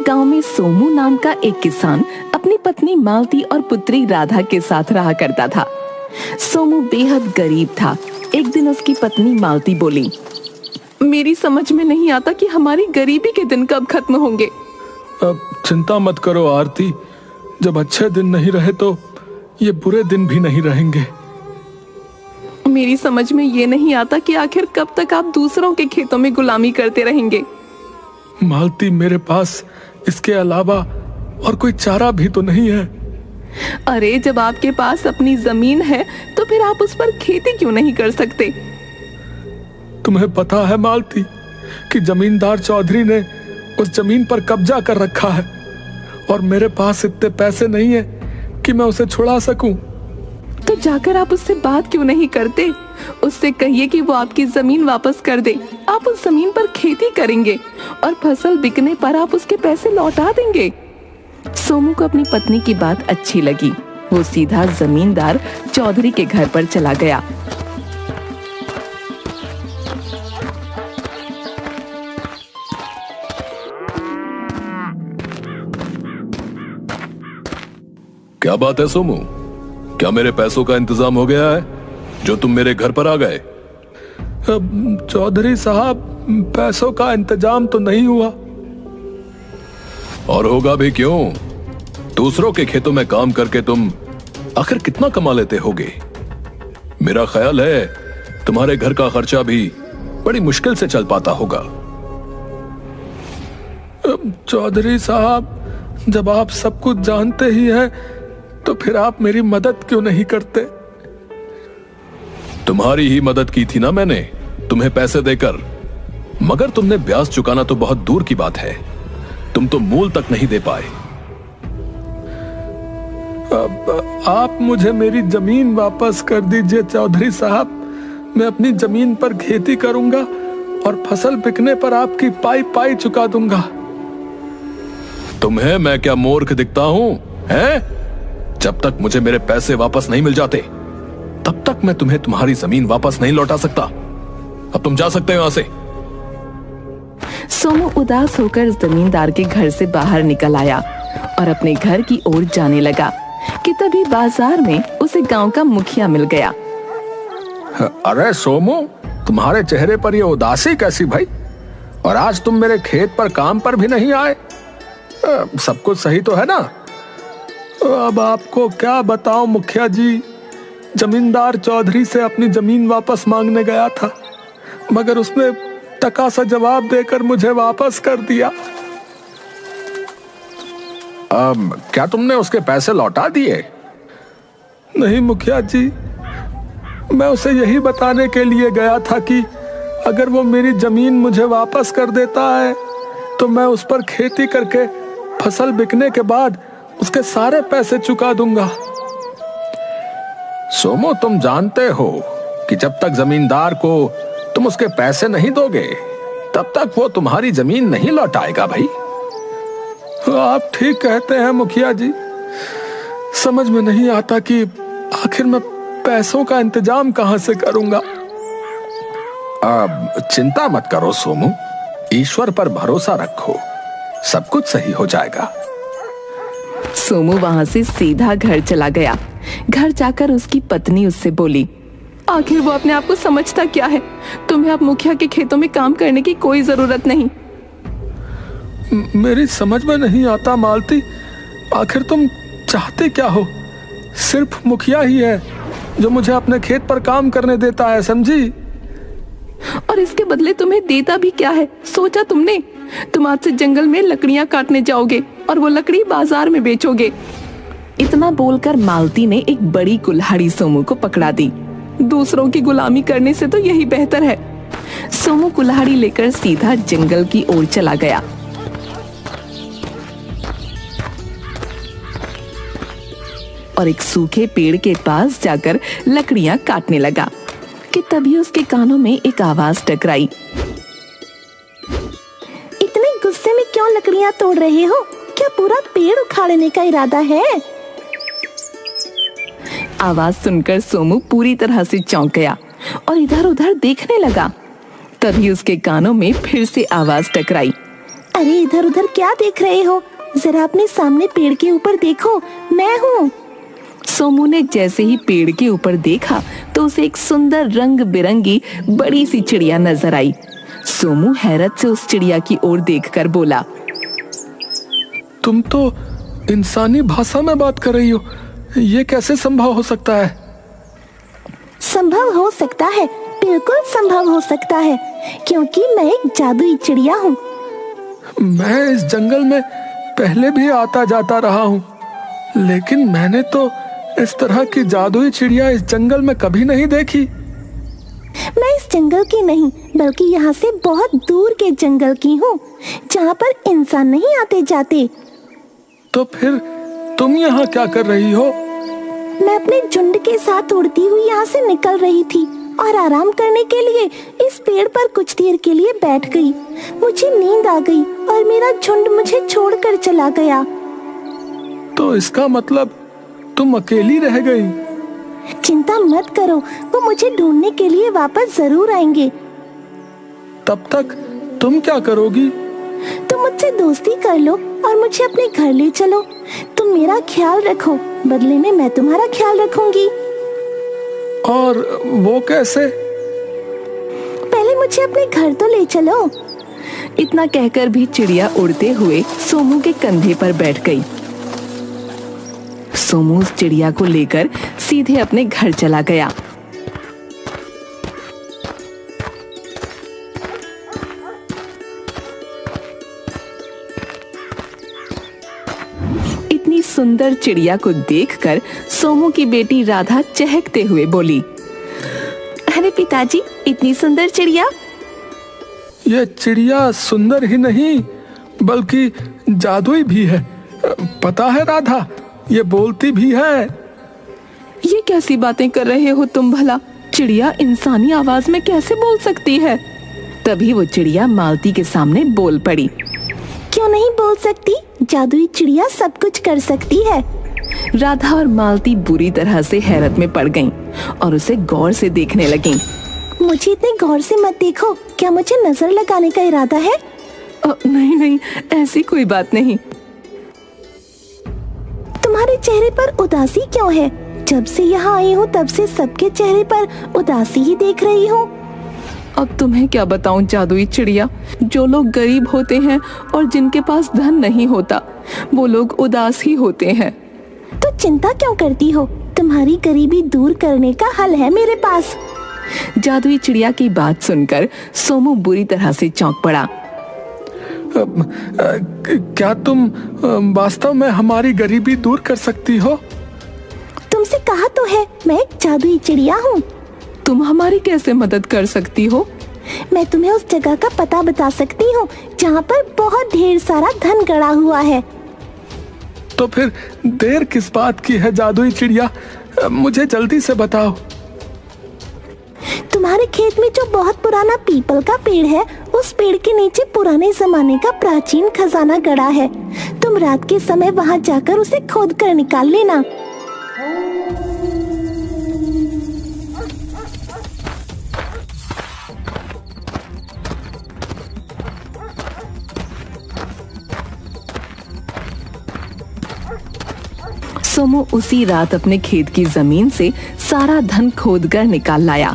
गांव में सोमू नाम का एक किसान अपनी पत्नी मालती और पुत्री राधा के साथ रहा करता था। सोमू बेहद गरीब था। एक दिन उसकी पत्नी मालती बोली, मेरी समझ में नहीं आता कि हमारी गरीबी के दिन कब खत्म होंगे। अब चिंता मत करो आरती, जब अच्छे दिन नहीं रहे तो ये बुरे दिन भी नहीं रहेंगे। मेरी समझ में ये नहीं आता कि आखिर कब तक आप दूसरों के खेतों में गुलामी करते रहेंगे। मालती, मेरे पास इसके अलावा और कोई चारा भी तो नहीं है। अरे जब आपके पास अपनी जमीन है तो फिर आप उस पर खेती क्यों नहीं कर सकते? तुम्हें पता है मालती कि जमींदार चौधरी ने उस जमीन पर कब्जा कर रखा है और मेरे पास इतने पैसे नहीं है कि मैं उसे छुड़ा सकूं। तो जाकर आप उससे बात क्यों नहीं करते? उससे कहिए कि वो आपकी जमीन वापस कर दे। आप उस जमीन पर खेती करेंगे और फसल बिकने पर आप उसके पैसे लौटा देंगे। सोमू को अपनी पत्नी की बात अच्छी लगी। वो सीधा जमींदार चौधरी के घर पर चला गया। क्या बात है सोमू, क्या मेरे पैसों का इंतजाम हो गया है जो तुम मेरे घर पर आ गए? चौधरी साहब, पैसों का इंतजाम तो नहीं हुआ। और होगा भी क्यों? दूसरों के खेतों में काम करके तुम आखिर कितना कमा लेते होगे? मेरा ख्याल है तुम्हारे घर का खर्चा भी बड़ी मुश्किल से चल पाता होगा। चौधरी साहब, जब आप सब कुछ जानते ही हैं तो फिर आप मेरी मदद क्यों नहीं करते? तुम्हारी ही मदद की थी ना मैंने, तुम्हें पैसे देकर, मगर तुमने ब्याज चुकाना तो बहुत दूर की बात है, तुम तो मूल तक नहीं दे पाए। अब आप मुझे मेरी जमीन वापस कर दीजिए चौधरी साहब। मैं अपनी जमीन पर खेती करूंगा और फसल बिकने पर आपकी पाई पाई चुका दूंगा। तुम्हें मैं क्या मूर्ख दिखता हूं, हैं? जब तक मुझे मेरे पैसे वापस नहीं मिल जाते तब तक मैं तुम्हें तुम्हारी जमीन वापस नहीं लौटा सकता। अब तुम जा सकते हो यहां से। सोमू उदास होकर जमींदार के घर से बाहर निकल आया और अपने घर की ओर जाने लगा कि तभी बाजार में उसे गांव का मुखिया मिल गया। अरे सोमू, तुम्हारे चेहरे पर ये उदासी कैसी भाई? और आज तुम मेरे खेत पर काम पर भी नहीं आए। सब कुछ सही तो है ना? अब आपको क्या बताऊं मुखिया जी, जमींदार चौधरी से अपनी जमीन वापस मांगने गया था, मगर उसने टका सा जवाब देकर मुझे वापस कर दिया। क्या तुमने उसके पैसे लौटा दिए? नहीं मुखिया जी, मैं उसे यही बताने के लिए गया था कि अगर वो मेरी जमीन मुझे वापस कर देता है तो मैं उस पर खेती करके फसल बिकने के बाद उसके सारे पैसे चुका दूंगा। सोमो, तुम जानते हो कि जब तक जमींदार को तुम उसके पैसे नहीं दोगे तब तक वो तुम्हारी जमीन नहीं लौटाएगा भाई। आप ठीक कहते हैं मुखिया जी। समझ में नहीं आता कि आखिर मैं पैसों का इंतजाम कहां से करूंगा। अब चिंता मत करो सोमू, ईश्वर पर भरोसा रखो, सब कुछ सही हो जाएगा। सोमू वहां से सीधा घर चला गया। घर जाकर उसकी पत्नी उससे बोली, आखिर वो अपने आप को समझता क्या है? तुम्हें अब मुखिया के खेतों में काम करने की कोई जरूरत नहीं। मेरी समझ में नहीं आता मालती, आखिर तुम चाहते क्या हो? सिर्फ मुखिया ही है जो मुझे अपने खेत पर काम करने देता है, समझी? और इसके बदले तुम्हें देता भी क्या है, सोचा तुमने? तुम आज से जंगल में लकड़ियां काटने जाओगे और वो लकड़ी बाजार में बेचोगे। इतना बोलकर मालती ने एक बड़ी कुल्हाड़ी सोमू को पकड़ा दी। दूसरों की गुलामी करने से तो यही बेहतर है। सोमू कुल्हाड़ी लेकर सीधा जंगल की ओर चला गया। और एक सूखे पेड़ के पास जाकर लकड़ियां काटने लगा कि तभी उसके कानों में एक आवाज टकराई। इतने गुस्से में क्यों लकड़ियां तोड़ रहे हो? क्या पूरा पेड़ उखाड़ने का इरादा है? आवाज सुनकर सोमू पूरी तरह से चौंक गया और इधर उधर देखने लगा। तभी उसके कानों में फिर से आवाज टकराई। अरे इधर उधर क्या देख रहे हो? जरा अपने सामने पेड़ के ऊपर देखो, मैं हूँ। सोमू ने जैसे ही पेड़ के ऊपर देखा तो उसे एक सुंदर रंग बिरंगी बड़ी सी चिड़िया नजर आई। सोमू हैरत से उस चिड़िया की ओर देखकर बोला, तुम तो इंसानी भाषा में बात कर रही हो, ये कैसे संभव हो सकता है? संभव हो सकता है, बिल्कुल संभव हो सकता है, क्योंकि मैं एक जादुई चिड़िया हूँ। मैं इस जंगल में पहले भी आता जाता रहा हूँ, लेकिन मैंने तो इस तरह की जादुई चिड़िया इस जंगल में कभी नहीं देखी। मैं इस जंगल की नहीं, बल्कि यहाँ से बहुत दूर के जंगल की हूँ, जहाँ पर इंसान नहीं आते जाते। तो फिर तुम यहाँ क्या कर रही हो? मैं अपने झुंड के साथ उड़ती हुई यहाँ से निकल रही थी और आराम करने के लिए इस पेड़ पर कुछ देर के लिए बैठ गई। मुझे नींद आ गई और मेरा झुंड मुझे छोड़कर चला गया। तो इसका मतलब तुम अकेली रह गई? चिंता मत करो, वो मुझे ढूंढने के लिए वापस जरूर आएंगे। तब तक तुम क्या करोगी? तुम मुझसे दोस्ती कर लो और मुझे अपने घर ले चलो। तुम मेरा ख्याल रखो, बदले में मैं तुम्हारा ख्याल रखूंगी। और वो कैसे? पहले मुझे अपने घर तो ले चलो। इतना कहकर भी चिड़िया उड़ते हुए सोमू के कंधे पर बैठ गई। सोमू उस चिड़िया को लेकर सीधे अपने घर चला गया। इतनी सुंदर चिड़िया को देखकर सोमू की बेटी राधा चहकते हुए बोली, अरे पिताजी, इतनी सुंदर चिड़िया। ये चिड़िया सुंदर ही नहीं बल्कि जादुई भी है। पता है राधा, ये बोलती भी है। ये कैसी बातें कर रहे हो तुम भला? चिड़िया इंसानी आवाज में कैसे बोल सकती है? तभी वो चिड़िया मालती के सामने बोल पड़ी। क्यों नहीं बोल सकती? जादुई चिड़िया सब कुछ कर सकती है। राधा और मालती बुरी तरह से हैरत में पड़ गईं और उसे गौर से देखने लगीं। मुझे इतने गौर से मत देखो, क्या मुझे नजर लगाने का इरादा है? नहीं नहीं, ऐसी कोई बात नहीं। तुम्हारे चेहरे पर उदासी क्यों है? जब से यहाँ आई हूँ तब से सबके चेहरे पर उदासी ही देख रही हूँ। अब तुम्हें क्या बताऊं जादुई चिड़िया, जो लोग गरीब होते हैं और जिनके पास धन नहीं होता, वो लोग उदास ही होते हैं। तो चिंता क्यों करती हो? तुम्हारी गरीबी दूर करने का हल है मेरे पास। जादुई चिड़िया की बात सुनकर सोमू बुरी तरह से चौंक पड़ा। क्या तुम वास्तव में हमारी गरीबी दूर कर सकती हो? तुमसे कहा तो है, मैं एक जादुई चिड़िया हूँ। तुम हमारी कैसे मदद कर सकती हो? मैं तुम्हें उस जगह का पता बता सकती हूँ जहाँ पर बहुत ढेर सारा धन गड़ा हुआ है। तो फिर देर किस बात की है जादुई चिड़िया, मुझे जल्दी से बताओ। तुम्हारे खेत में जो बहुत पुराना पीपल का पेड़ है, उस पेड़ के नीचे पुराने जमाने का प्राचीन खजाना गड़ा है। तुम रात के समय वहां जाकर उसे खोद कर निकाल लेना। सोमू उसी रात अपने खेत की जमीन से सारा धन खोदकर निकाल लाया।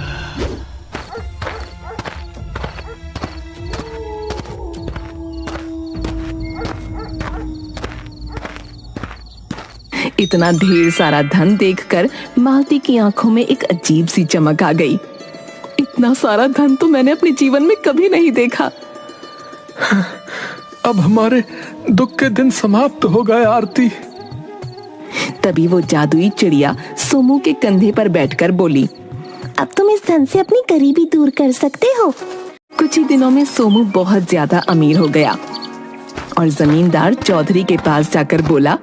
इतना ढेर सारा धन देखकर मालती की आंखों में एक अजीब सी चमक आ गई। इतना सारा धन तो मैंने अपने जीवन में कभी नहीं देखा। अब हमारे दुख के दिन समाप्त हो गए आरती। तभी वो जादुई चिड़िया सोमू के कंधे पर बैठकर बोली, अब तुम इस धन से अपनी गरीबी दूर कर सकते हो। कुछ ही दिनों में सोमू बहुत ज्यादा अमीर हो गया और जमींदार चौधरी के पास जाकर बोला,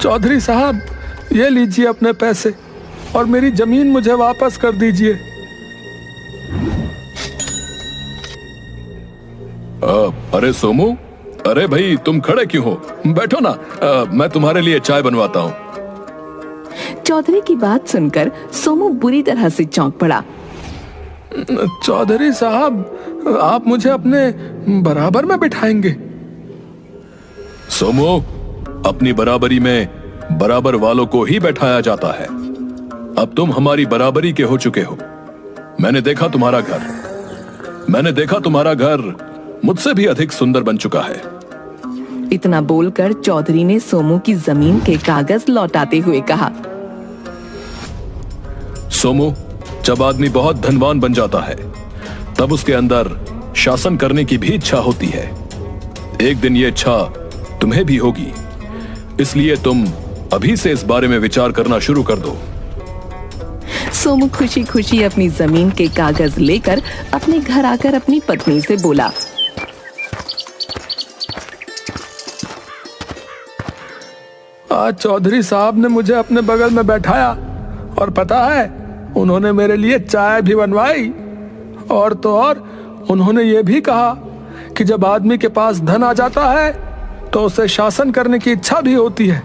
चौधरी साहब, ये लीजिए अपने पैसे और मेरी जमीन मुझे वापस कर दीजिए। अरे सोमू, अरे भाई तुम खड़े क्यों हो? बैठो ना, मैं तुम्हारे लिए चाय बनवाता हूँ। चौधरी की बात सुनकर सोमू बुरी तरह से चौंक पड़ा। चौधरी साहब, आप मुझे अपने बराबर में बिठाएंगे? सोमू, अपनी बराबरी में बराबर वालों को ही बैठाया जाता है। अब तुम हमारी बराबरी के हो चुके हो। मैंने देखा तुम्हारा घर मुझसे भी अधिक सुंदर बन चुका है। इतना बोलकर चौधरी ने सोमू की जमीन के कागज लौटाते हुए कहा। सोमू, जब आदमी बहुत धनवान बन जाता है तब उसके अंदर शासन करने की भी इच्छा होती है। एक दिन ये इच्छा तुम्हें भी होगी, इसलिए तुम अभी से इस बारे में विचार करना शुरू कर दो। सोमू खुशी खुशी अपनी जमीन के कागज लेकर अपने घर आकर अपनी पत्नी से बोला। आज चौधरी साहब ने मुझे अपने बगल में बैठाया और पता है, उन्होंने मेरे लिए चाय भी बनवाई। और तो और उन्होंने ये भी कहा कि जब आदमी के पास धन आ जाता है तो उसे शासन करने की इच्छा भी होती है।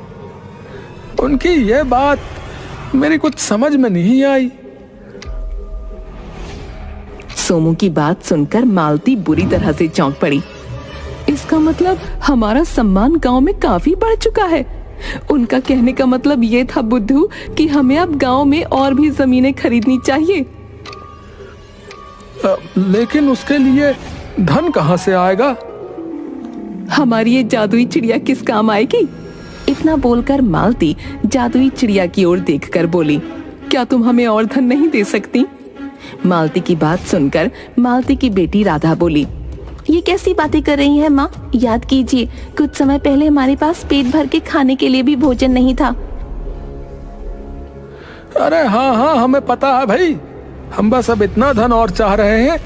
उनकी ये बात मेरी कुछ समझ में नहीं आई। सोमू की बात सुनकर मालती बुरी तरह से चौंक पड़ी। इसका मतलब हमारा सम्मान गांव में काफी बढ़ चुका है। उनका कहने का मतलब ये था बुद्धू कि हमें अब गांव में और भी जमीनें खरीदनी चाहिए। लेकिन उसके लिए धन कहां से आएगा? हमारी ये जादुई चिड़िया किस काम आएगी? इतना बोलकर मालती जादुई चिड़िया की ओर देखकर बोली, क्या तुम हमें और धन नहीं दे सकती? मालती की बात सुनकर मालती की बेटी राधा बोली, ये कैसी बातें कर रही है माँ? याद कीजिए, कुछ समय पहले हमारे पास पेट भर के खाने के लिए भी भोजन नहीं था। अरे हाँ, हमें पता है भाई। हम बस अब इतना धन और चाह रहे हैं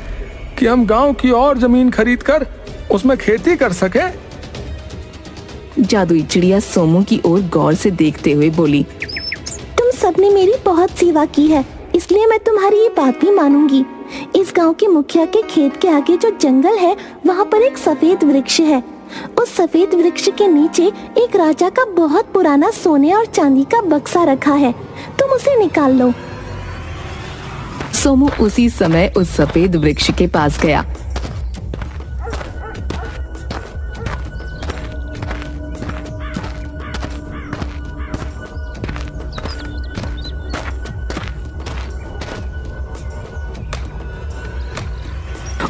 कि हम गांव की और जमीन खरीद कर उसमें खेती कर सके। जादुई चिड़िया सोमू की ओर गौर से देखते हुए बोली, तुम सबने मेरी बहुत सेवा की है, इसलिए मैं तुम्हारी ये बात भी मानूंगी। इस गांव के मुखिया के खेत के आगे जो जंगल है, वहाँ पर एक सफेद वृक्ष है। उस सफेद वृक्ष के नीचे एक राजा का बहुत पुराना सोने और चांदी का बक्सा रखा है, तुम उसे निकाल लो। सोमू उसी समय उस सफेद वृक्ष के पास गया।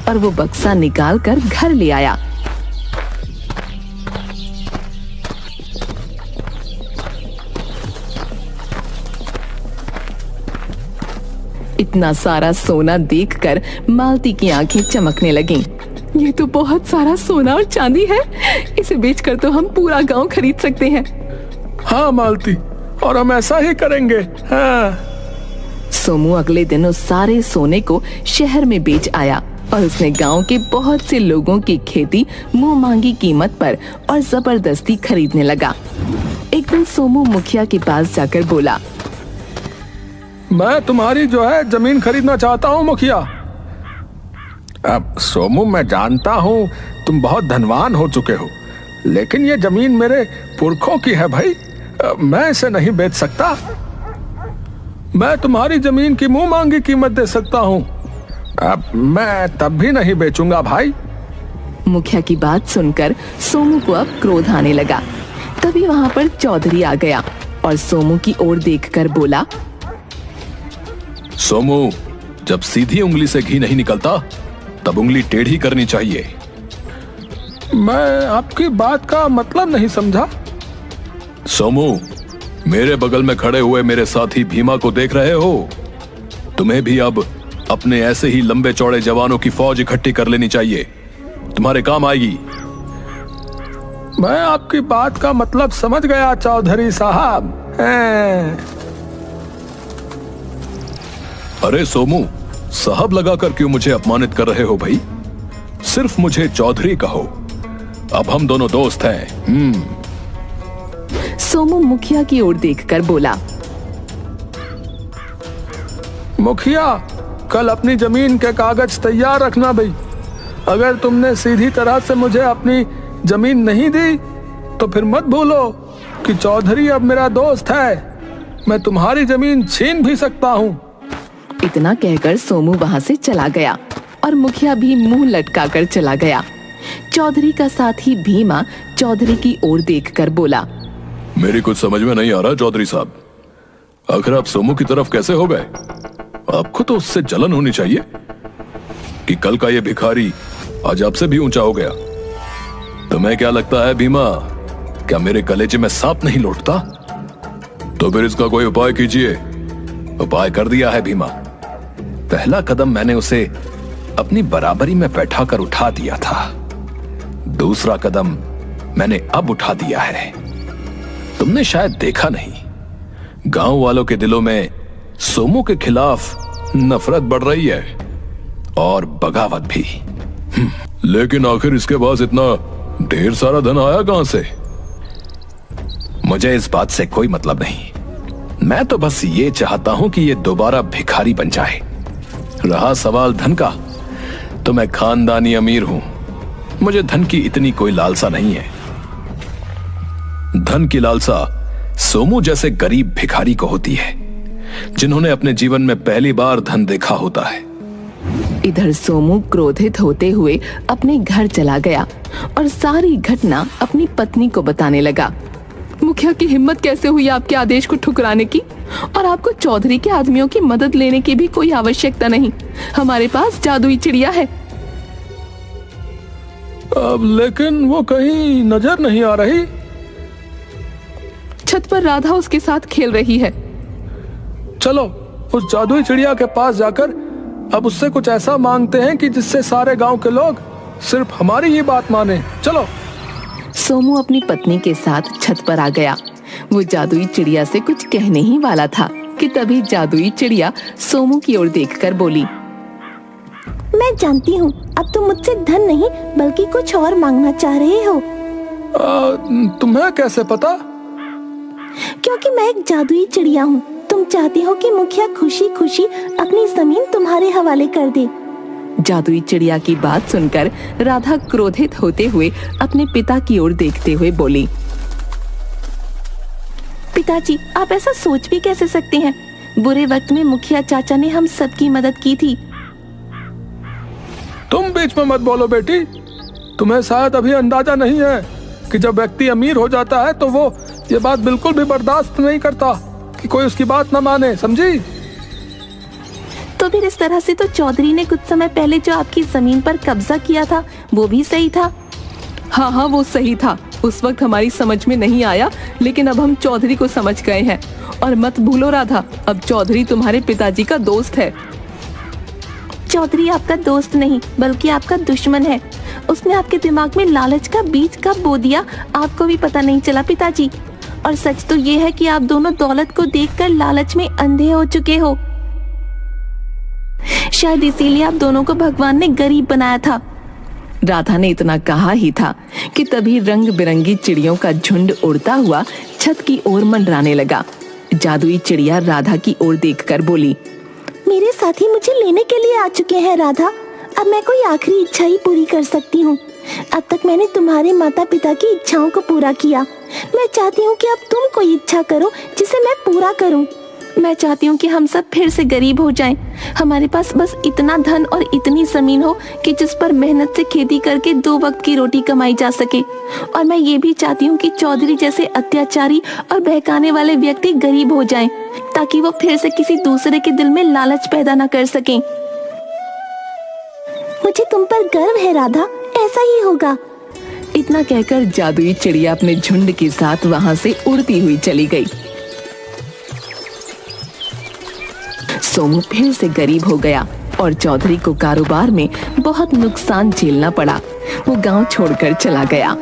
और वो बक्सा निकाल कर घर ले आया। इतना सारा सोना देखकर मालती की आंखें चमकने लगीं। ये तो बहुत सारा सोना और चांदी है, इसे बेचकर तो हम पूरा गांव खरीद सकते हैं। हाँ मालती, और हम ऐसा ही करेंगे। हाँ। सोमू अगले दिन उस सारे सोने को शहर में बेच आया और उसने गांव के बहुत से लोगों की खेती मुंह मांगी कीमत पर और जबरदस्ती खरीदने लगा। एक दिन सोमू मुखिया के पास जाकर बोला, मैं तुम्हारी जो है जमीन खरीदना चाहता हूँ मुखिया। अब सोमू, मैं जानता हूँ तुम बहुत धनवान हो चुके हो, लेकिन ये जमीन मेरे पुरखों की है भाई, मैं इसे नहीं बेच सकता। मैं तुम्हारी जमीन की मुंह मांगी कीमत दे सकता हूँ। अब मैं तब भी नहीं बेचूंगा भाई। मुखिया की बात सुनकर सोमू को अब क्रोध आने लगा। तभी वहाँ पर चौधरी आ गया और सोमू की ओर देखकर बोला, सोमू, जब सीधी उंगली से घी नहीं निकलता तब उंगली टेढ़ी करनी चाहिए। मैं आपकी बात का मतलब नहीं समझा। सोमू, मेरे बगल में खड़े हुए मेरे साथी भीमा को देख रहे हो? तुम्हें भी अब अपने ऐसे ही लंबे चौड़े जवानों की फौज इकट्ठी कर लेनी चाहिए, तुम्हारे काम आएगी। मैं आपकी बात का मतलब समझ गया चौधरी साहब। अरे सोमू, साहब लगाकर क्यों मुझे अपमानित कर रहे हो भाई? सिर्फ मुझे चौधरी कहो, अब हम दोनों दोस्त हैं। सोमू मुखिया की ओर देखकर बोला, मुखिया, कल अपनी जमीन के कागज तैयार रखना भाई। अगर तुमने सीधी तरह से मुझे अपनी जमीन नहीं दी तो फिर मत भूलो कि चौधरी अब मेरा दोस्त है। मैं तुम्हारी जमीन छीन भी सकता हूँ। इतना कहकर सोमू वहां से चला गया और मुखिया भी मुंह लटकाकर चला गया। चौधरी का साथी भीमा चौधरी की ओर देखकर बोला, मेरी कुछ समझ में नहीं आ रहा चौधरी साहब, आखिर आप सोमू की तरफ कैसे हो गए? आपको तो उससे जलन होनी चाहिए कि कल का ये भिखारी आज आपसे भी ऊंचा हो गया। तुम्हें क्या लगता है भीमा, क्या मेरे कलेजे में सांप नहीं लौटता? तो फिर इसका कोई उपाय कीजिए। उपाय कर दिया है भीमा। पहला कदम मैंने उसे अपनी बराबरी में बैठाकर उठा दिया था, दूसरा कदम मैंने अब उठा दिया है। तुमने शायद देखा नहीं, गांव वालों के दिलों में सोमू के खिलाफ नफरत बढ़ रही है और बगावत भी। लेकिन आखिर इसके पास इतना ढेर सारा धन आया कहां से? मुझे इस बात से कोई मतलब नहीं, मैं तो बस ये चाहता हूं कि ये दोबारा भिखारी बन जाए। रहा सवाल धन का, तो मैं खानदानी अमीर हूं, मुझे धन की इतनी कोई लालसा नहीं है। धन की लालसा सोमू जैसे गरीब भिखारी को होती है, जिन्होंने अपने जीवन में पहली बार धन देखा होता है। इधर सोमू क्रोधित होते हुए अपने घर चला गया और सारी घटना अपनी पत्नी को बताने लगा। मुखिया की हिम्मत कैसे हुई आपके आदेश को ठुकराने की? और आपको चौधरी के आदमियों की मदद लेने की भी कोई आवश्यकता नहीं, हमारे पास जादुई चिड़िया है। अब लेकिन वो कहीं नजर नहीं आ रही। छत पर राधा उसके साथ खेल रही है। चलो उस जादुई चिड़िया के पास जाकर अब उससे कुछ ऐसा मांगते हैं कि जिससे सारे गांव के लोग सिर्फ हमारी ही बात माने। चलो। सोमू अपनी पत्नी के साथ छत पर आ गया। वो जादुई चिड़िया से कुछ कहने ही वाला था कि तभी जादुई चिड़िया सोमू की ओर देखकर बोली, मैं जानती हूँ अब तुम मुझसे धन नहीं बल्कि कुछ और मांगना चाह रहे हो। तुम्हें कैसे पता? क्योंकि मैं एक जादुई चिड़िया हूँ। तुम चाहती हो कि मुखिया खुशी खुशी अपनी जमीन तुम्हारे हवाले कर दे। जादुई चिड़िया की बात सुनकर राधा क्रोधित होते हुए अपने पिता की ओर देखते हुए बोली, पिताजी आप ऐसा सोच भी कैसे सकते हैं? बुरे वक्त में मुखिया चाचा ने हम सबकी मदद की थी। तुम बीच में मत बोलो बेटी, तुम्हें शायद अभी अंदाजा नहीं है कि जब व्यक्ति अमीर हो जाता है तो वो ये बात बिल्कुल भी बर्दाश्त नहीं करता कि कोई उसकी बात न माने, समझी? तो फिर इस तरह से तो चौधरी ने कुछ समय पहले जो आपकी जमीन पर कब्जा किया था वो भी सही था। हाँ वो सही था, उस वक्त हमारी समझ में नहीं आया, लेकिन अब हम चौधरी को समझ गए हैं। और मत भूलो राधा, अब चौधरी तुम्हारे पिताजी का दोस्त है। चौधरी आपका दोस्त नहीं बल्कि आपका दुश्मन है। उसने आपके दिमाग में लालच का बीज कब बो दिया आपको भी पता नहीं चला पिताजी। और सच तो ये है कि आप दोनों दौलत को देखकर लालच में अंधे हो चुके हो। शायद इसीलिए आप दोनों को भगवान ने गरीब बनाया था। राधा ने इतना कहा ही था कि तभी रंग बिरंगी चिड़ियों का झुंड उड़ता हुआ छत की ओर मंडराने लगा। जादुई चिड़िया राधा की ओर देखकर बोली, मेरे साथी मुझे लेने के लिए आ चुके हैं राधा। अब मैं कोई आखिरी इच्छा ही पूरी कर सकती हूँ। अब तक मैंने तुम्हारे माता पिता की इच्छाओं को पूरा किया। मैं चाहती हूँ कि अब तुम कोई इच्छा करो जिसे मैं पूरा करूँ। मैं चाहती हूँ कि हम सब फिर से गरीब हो जाएं। हमारे पास बस इतना धन और इतनी जमीन हो कि जिस पर मेहनत से खेती करके 2 वक्त की रोटी कमाई जा सके। और मैं ये भी चाहती हूँ कि चौधरी जैसे अत्याचारी और बहकाने वाले व्यक्ति गरीब हो जाएं, ताकि वो फिर से किसी दूसरे के दिल में लालच पैदा न कर सकें। मुझे तुम पर गर्व है राधा, ऐसा ही होगा। इतना कहकर जादुई चिड़िया अपने झुंड के साथ वहां से उड़ती हुई चली गई। सोमू फिर से गरीब हो गया और चौधरी को कारोबार में बहुत नुकसान झेलना पड़ा। वो गांव छोड़कर चला गया।